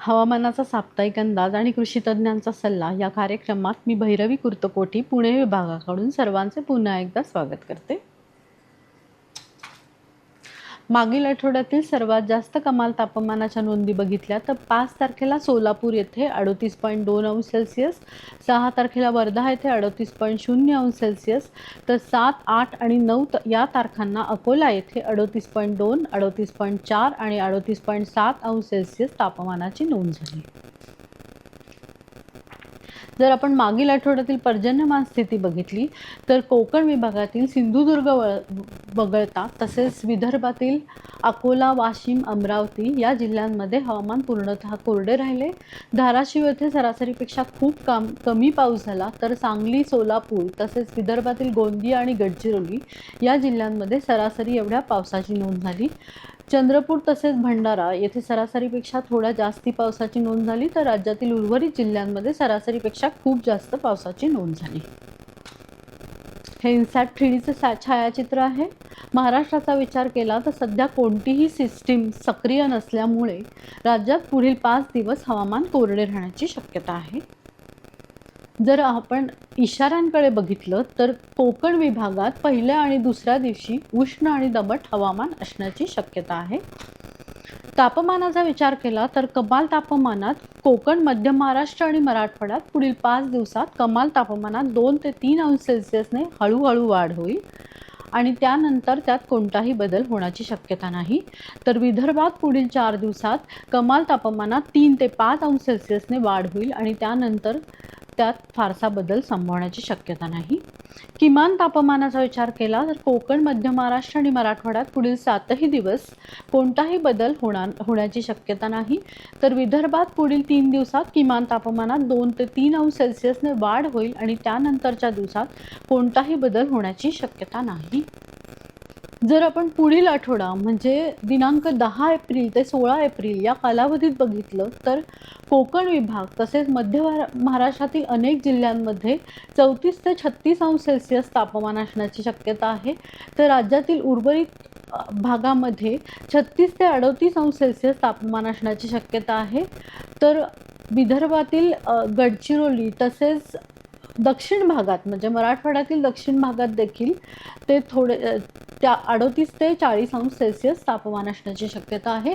हवामानाचा साप्ताहिक अंदाज आणि कृषी तज्ज्ञांचा सल्ला या कार्यक्रमात मी भैरवी कुर्तकोटी पुणे विभागाकडून सर्वांचे पुन्हा एकदा स्वागत करते. मागील आठवड्यातील सर्वात जास्त कमाल तापमानाच्या नोंदी बघितल्या तर 5 तारखेला सोलापूर येथे 38.2 अंश सेल्सिअस, 6 तारखेला वर्धा येथे 38.0 अंश सेल्सिअस, तर 7, 8 आणि 9 या तारखांना अकोला येथे 38.2, 38.4 आणि 38.7 अंश सेल्सिअस तापमानाची नोंद झाली. जर आपण मागील आठवड्यातील पर्जन्यमान स्थिती बघितली तर कोकण विभागातील सिंधुदुर्ग वगळता तसेच विदर्भातील अकोला, वाशिम, अमरावती या जिल्ह्यांमध्ये हवामान पूर्णतः कोरडे राहिले. धाराशिव येथे सरासरीपेक्षा खूप कमी पाऊस झाला, तर सांगली, सोलापूर तसेच विदर्भातील गोंदिया आणि गडचिरोली या जिल्ह्यांमध्ये सरासरी एवढ्या पावसाची नोंद झाली. चंद्रपूर तसेच भंडारा येथे सरासरीपेक्षा थोड्या जास्ती पावसाची नोंद झाली, तर राज्यातील उर्वरित जिल्ह्यांमध्ये सरासरीपेक्षा खूप जास्त पावसाची नोंद झाली. हे इन्सॅट 3Dचे छायाचित्र आहे. महाराष्ट्राचा विचार केला तर सध्या कोणतीही सिस्टीम सक्रिय नसल्यामुळे राज्यात पुढील 5 दिवस हवामान कोरडे राहण्याची शक्यता आहे. जर आपण इशाऱ्यांकडे बघितलं तर कोकण विभागात पहिल्या आणि दुसऱ्या दिवशी उष्ण आणि दमट हवामान असण्याची शक्यता आहे. तापमानाचा विचार केला तर कमाल तापमानात कोकण, मध्य महाराष्ट्र आणि मराठवाड्यात पुढील 5 दिवसात कमाल तापमानात 2 ते 3 अंश सेल्सिअसने हळूहळू वाढ होईल आणि त्यानंतर त्यात कोणताही बदल होण्याची शक्यता नाही. तर विदर्भात पुढील 4 दिवसात कमाल तापमानात 3 ते 5 अंश सेल्सिअसने वाढ होईल आणि त्यानंतर त्यात फारसा बदल संभवण्याची शक्यता नाही. किमान तापमानाचा विचार केला तर कोकण, मध्य महाराष्ट्र आणि मराठवाड्यात पुढील 7ही दिवस कोणताही बदल होण्याची शक्यता नाही. तर विदर्भात पुढील 3 दिवसात किमान तापमानात 2 ते 3 अंश सेल्सिअसने वाढ होईल आणि त्यानंतरच्या दिवसात कोणताही बदल होण्याची शक्यता नाही. जर आपण पुढील आठवडा म्हणजे दिनांक 10 एप्रिल ते 16 एप्रिल या कालावधीत बघितलं तर कोकण विभाग तसेच मध्य महाराष्ट्रातील अनेक जिल्ह्यांमध्ये 34 ते 36 अंश सेल्सिअस तापमान असण्याची शक्यता आहे. तर राज्यातील उर्वरित भागामध्ये 36 ते 38 अंश सेल्सिअस तापमान असण्याची शक्यता आहे. तर विदर्भातील गडचिरोली तसेच दक्षिण भागात म्हणजे मराठवाड्यातील दक्षिण भागात देखील ते त्या 38 ते 40 अंश सेल्सिअस तापमान असण्याची शक्यता आहे.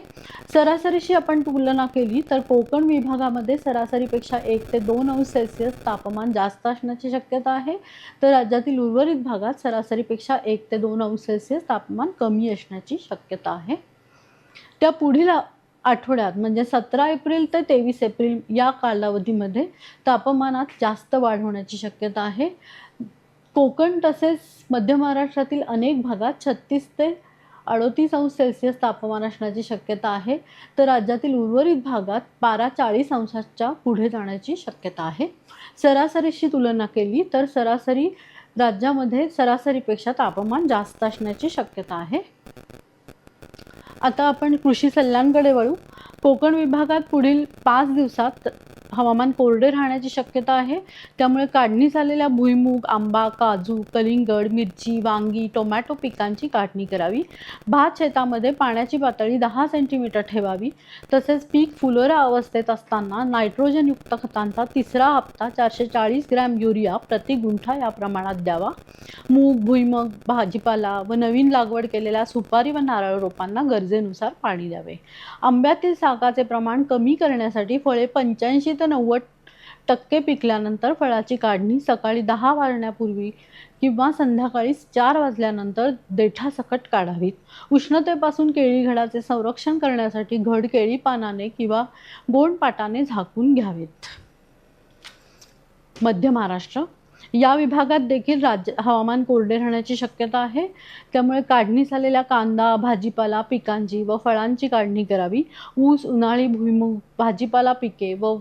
सरासरीशी आपण तुलना केली तर कोकण विभागामध्ये सरासरीपेक्षा 1 ते 2 अंश सेल्सिअस तापमान जास्त असण्याची शक्यता आहे. तर राज्यातील उर्वरित भागात सरासरीपेक्षा 1 ते 2 अंश सेल्सिअस तापमान कमी असण्याची शक्यता आहे. त्या पुढील आठवड्यात म्हणजे 17 एप्रिल ते 23 एप्रिल या कालावधीमध्ये तापमानात जास्त वाढ होण्याची शक्यता आहे. कोकण तसेच मध्य महाराष्ट्रातील अनेक भागात 36 ते 38 अंश सेल्सिअस तापमान असण्याची शक्यता आहे. तर राज्यातील उर्वरित भागात 40 अंशाच्या पुढे जाण्याची शक्यता आहे. सरासरीशी तुलना केली तर सरासरी राज्यामध्ये सरासरीपेक्षा तापमान जास्त असण्याची शक्यता आहे. आता आपण कृषी सल्ल्यांकडे वळू. कोकण विभागात पुढील 5 दिवसात हवामान कोरडे राहण्याची शक्यता आहे. त्यामुळे काढणी झालेल्या भुईमूग, आंबा, काजू, कलिंगड, मिरची, वांगी, टोमॅटो पिकांची काढणी करावी. भात शेतामध्ये पाण्याची पातळी 10 सेंटीमीटर ठेवावी. तसेच पीक फुलोरा अवस्थेत असताना नायट्रोजनयुक्त खतांचा तिसरा हप्ता 440 ग्रॅम युरिया प्रति गुंठा या प्रमाणात द्यावा. मूग, भुईमूग, भाजीपाला व नवीन लागवड केलेल्या सुपारी व नारळ रोपांना गरजेनुसार पाणी द्यावे. आंब्यातील सागाचे प्रमाण कमी करण्यासाठी फळे 85 ते 90% पिकल्यानंतर फळाची काढणी सकाळी 10 वाजण्यापूर्वी किंवा संध्याकाळी 4 वाजल्यानंतर देठासकट काढावीत. उष्णतेपासून केळी घडाचे संरक्षण करण्यासाठी घड केळी पानाने किंवा गोंडपाटाने झाकून घ्यावेत. मध्य महाराष्ट्र या विभागात देखील हवामान कोरडे राहण्याची शक्यता आहे. त्यामुळे काढणी झालेल्या कांदा, भाजीपाला पिकांची व फळांची काढणी करावी. ऊस, उन्हाळी भुईमूग, भाजीपाला पिके व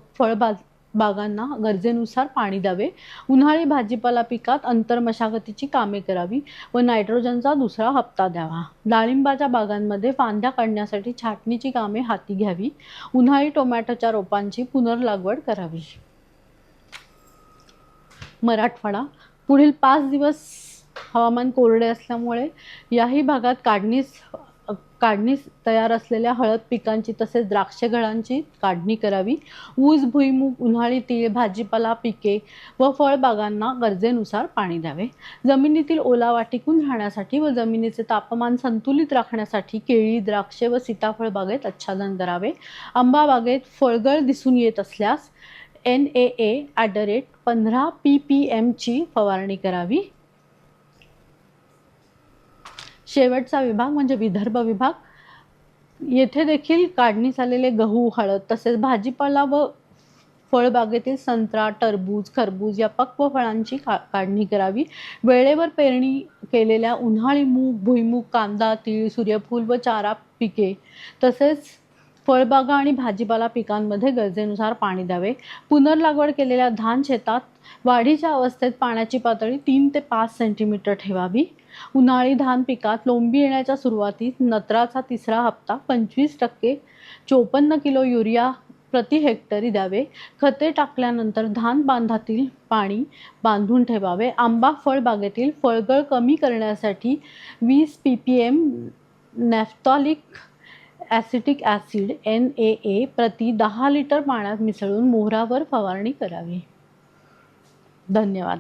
बागांना गरजेनुसार पाणी द्यावे. उन्हाळी भाजीपाला पिकात अंतर मशागतीची कामे करावी व नायट्रोजनचा दुसरा हप्ता द्यावा. डाळिंबाच्या बागांमध्ये फांद्या काढण्यासाठी छाटणीची कामे हाती घ्यावी. उन्हाळी टोमॅटोच्या रोपांची पुनर्लागवड करावी. मराठवाडा पुढील 5 दिवस हवामान कोरडे असल्यामुळे याही भागात काढणीस काढणीस तयार असलेल्या हळद पिकांची तसेच द्राक्ष घडांची काढणी करावी. ऊस, भुईमूग, उन्हाळी तीळ, भाजीपाला पिके व फळबागांना गरजेनुसार पाणी द्यावे. जमिनीतील ओलावा टिकून राहण्यासाठी व जमिनीचे तापमान संतुलित राखण्यासाठी केळी, द्राक्षे व सीताफळ बागेत आच्छादन करावे. आंबा बागेत फळगळ दिसून येत असल्यास NAA@15 ppm ची फवारणी करावी. शेवटचा विभाग म्हणजे विदर्भ विभाग. येथे देखील काढणीस आलेले गहू, हळद तसेच भाजीपाला व फळबागेतील संत्रा, टरबूज, खरबूज या पक्व फळांची काढणी करावी. वेळेवर पेरणी केलेल्या उन्हाळी मूग, भुईमूग, कांदा, तीळ, सूर्यफूल व चारा पिके तसेच फळबागा आणि भाजीपाला पिकांमध्ये गरजेनुसार पाणी द्यावे. पुनर्लागवड केलेल्या धान शेतात वाढीच्या अवस्थेत पाण्याची पातळी 3 ते 5 सेंटीमीटर ठेवावी. उन्हाळी धान पिकात लोंबी येण्याच्या सुरुवातीस नत्राचा तिसरा हप्ता 25% 54 किलो युरिया प्रति हेक्टरी द्यावे. खते टाकल्यानंतर धान बांधातील पाणी बांधून ठेवावे. आंबा फळबागेतील फळगळ कमी करण्यासाठी 20 ppm नॅफ्थॅलिक ॲसिटिक ॲसिड NAA प्रति 10 लिटर पाण्यात मिसळून मोहरावर फवारणी करावी. धन्यवाद.